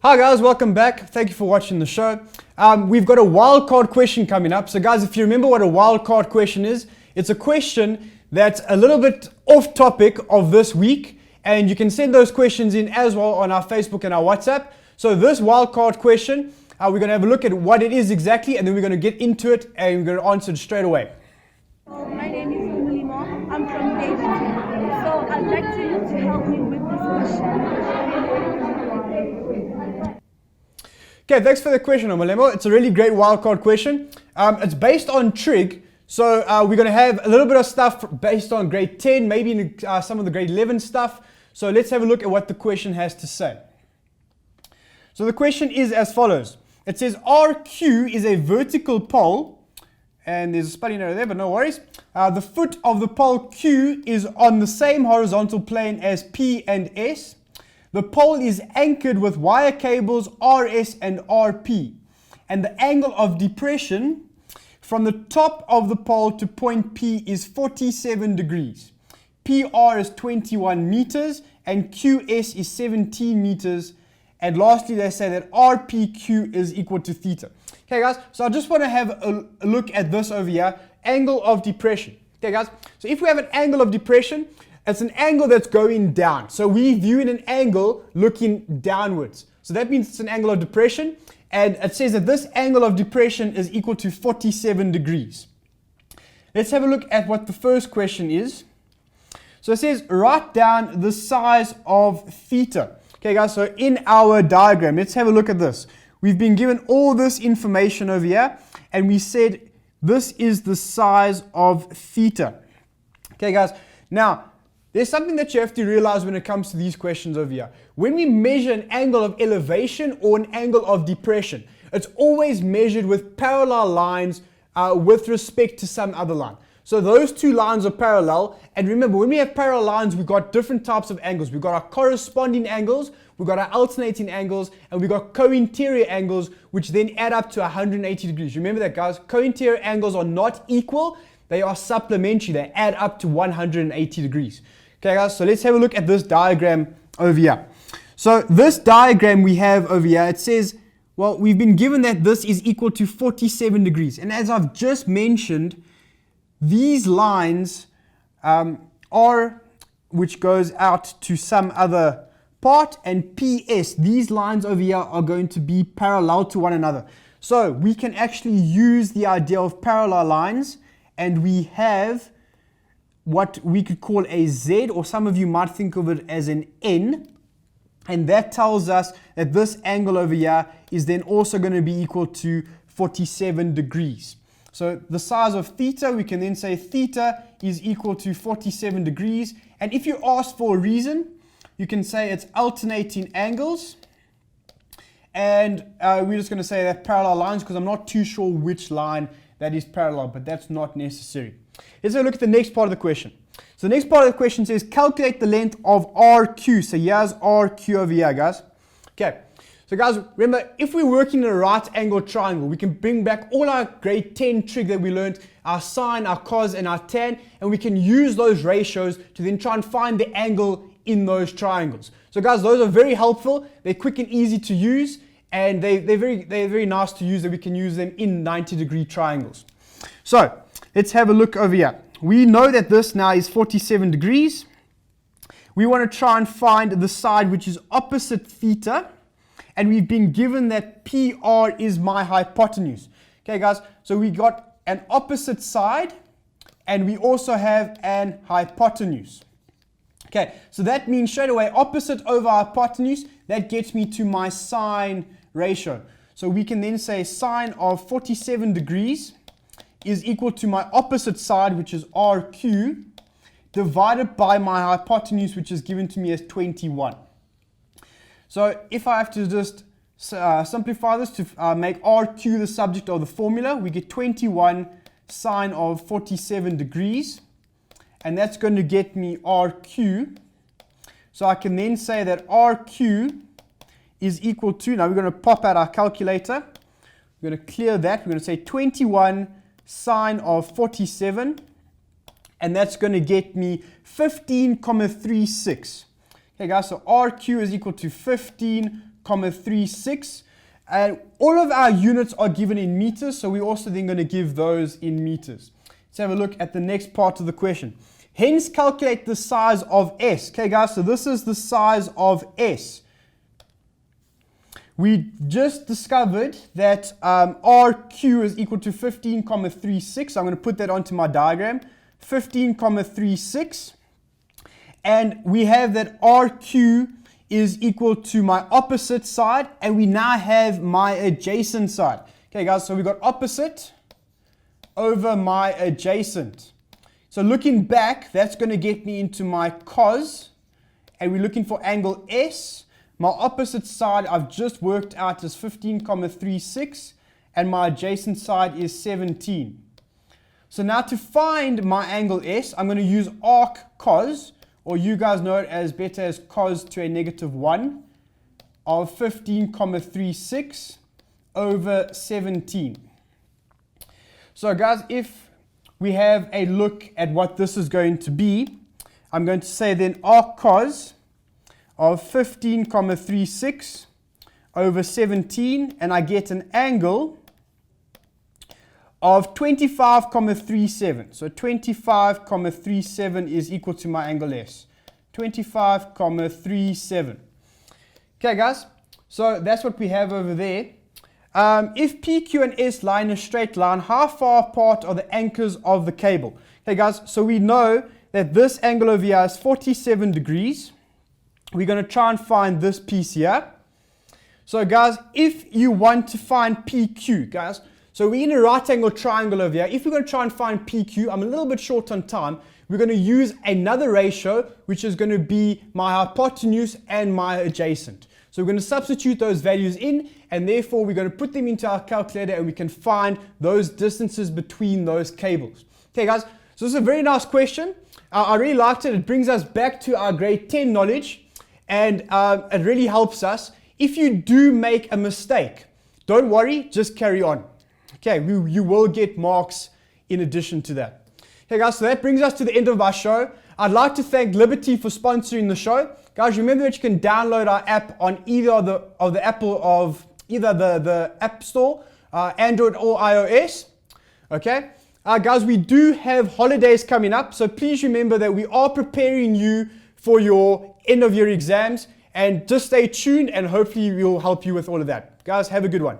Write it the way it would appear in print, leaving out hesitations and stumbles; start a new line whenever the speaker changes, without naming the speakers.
Hi guys, welcome back. Thank you for watching the show. We've got a wildcard question coming up. So guys, if you remember what a wildcard question is, it's a question that's a little bit off topic of this week, and you can send those questions in as well on our Facebook and our WhatsApp. So this wildcard question, we're going to have a look at what it is exactly, and then we're going to get into it and we're going to answer it straight away.
My name is Mulimo. I'm from Davidson. So I'd like to help me with this question.
Okay, thanks for the question, Omalemo. It's a really great wildcard question. It's based on trig. So we're going to have a little bit of stuff based on grade 10, maybe some of the grade 11 stuff. So let's have a look at what the question has to say. So the question is as follows. It says RQ is a vertical pole, and there's a spelling error there, but no worries. The foot of the pole Q is on the same horizontal plane as P and S. The pole is anchored with wire cables RS and RP, and the angle of depression from the top of the pole to point P is 47 degrees. PR is 21 meters and QS is 17 meters. And lastly, they say that RPQ is equal to theta. Okay, guys, so I just want to have a look at this over here, angle of depression. Okay, guys, so if we have an angle of depression, it's an angle that's going down. So we view it an angle looking downwards. So that means it's an angle of depression. And it says that this angle of depression is equal to 47 degrees. Let's have a look at what the first question is. So it says, write down the size of theta. Okay, guys, so in our diagram, let's have a look at this. We've been given all this information over here, and we said this is the size of theta. Okay, guys, now, there's something that you have to realize when it comes to these questions over here. When we measure an angle of elevation or an angle of depression, it's always measured with parallel lines with respect to some other line. So those two lines are parallel. And remember, when we have parallel lines, we've got different types of angles. We've got our corresponding angles, we've got our alternating angles, and we've got co-interior angles, which then add up to 180 degrees. Remember that, guys. Co-interior angles are not equal. They are supplementary. They add up to 180 degrees. Okay, guys, so let's have a look at this diagram over here. So this diagram we have over here, it says, well, we've been given that this is equal to 47 degrees. And as I've just mentioned, these lines are, which goes out to some other part, and PS, these lines over here are going to be parallel to one another. So we can actually use the idea of parallel lines, and we have what we could call a Z, or some of you might think of it as an N, and that tells us that this angle over here is then also going to be equal to 47 degrees. So the size of theta, we can then say theta is equal to 47 degrees, and if you ask for a reason, you can say it's alternating angles, and we're just going to say that parallel lines, because I'm not too sure which line that is parallel, but that's not necessary. Let's have a look at the next part of the question. So the next part of the question says, calculate the length of RQ. So here's RQ over here, guys. Okay. So guys, remember, if we're working in a right angle triangle, we can bring back all our grade 10 trig that we learned, our sine, our cos, and our tan, and we can use those ratios to then try and find the angle in those triangles. So guys, those are very helpful. They're quick and easy to use, and they're very nice to use, that we can use them in 90-degree triangles. So let's have a look over here. We know that this now is 47 degrees. We want to try and find the side which is opposite theta. And we've been given that PR is my hypotenuse. Okay, guys, so we got an opposite side, and we also have an hypotenuse. Okay, so that means straight away opposite over hypotenuse, that gets me to my sine ratio. So we can then say sine of 47 degrees is equal to my opposite side, which is RQ, divided by my hypotenuse, which is given to me as 21. So if I have to just simplify this to make RQ the subject of the formula, we get 21 sine of 47 degrees, and that's going to get me RQ. So I can then say that RQ is equal to, now we're going to pop out our calculator, we're going to clear that, we're going to say 21 sine of 47, and that's going to get me 15,36. Okay guys, so RQ is equal to 15,36 15,36. And all of our units are given in meters, so we're also then going to give those in meters. Let's have a look at the next part of the question. Hence, calculate the size of S. Okay, guys, so this is the size of S. We just discovered that RQ is equal to 15,36. I'm going to put that onto my diagram. 15,36. And we have that RQ is equal to my opposite side, and we now have my adjacent side. Okay, guys, so we got opposite over my adjacent. So looking back, that's going to get me into my cos, and we're looking for angle S. My opposite side I've just worked out is 15,36, and my adjacent side is 17. So now to find my angle S, I'm going to use arc cos, or you guys know it as better as cos to a negative 1 of 15,36 over 17. So guys, if we have a look at what this is going to be, I'm going to say then arc cos of 15,36 over 17, and I get an angle of 25,37. So 25,37 is equal to my angle S. 25,37. Okay, guys, so that's what we have over there. If P, Q, and S lie in a straight line, how far apart are the anchors of the cable? Okay, guys, so we know that this angle over here is 47 degrees. We're going to try and find this piece here. So, guys, if you want to find PQ, guys, so we're in a right angle triangle over here. If we're going to try and find PQ, I'm a little bit short on time. We're going to use another ratio, which is going to be my hypotenuse and my adjacent. So we're going to substitute those values in, and therefore we're going to put them into our calculator, and we can find those distances between those cables. Okay, guys, so this is a very nice question. I really liked it. It brings us back to our grade 10 knowledge, and it really helps us. If you do make a mistake, don't worry, just carry on. Okay, you will get marks in addition to that. Okay, guys, so that brings us to the end of our show. I'd like to thank Liberty for sponsoring the show. Guys, remember that you can download our app on either the App Store, Android or iOS. Okay, guys, we do have holidays coming up, so please remember that we are preparing you for your end of year exams, and just stay tuned, and hopefully we'll help you with all of that. Guys, have a good one.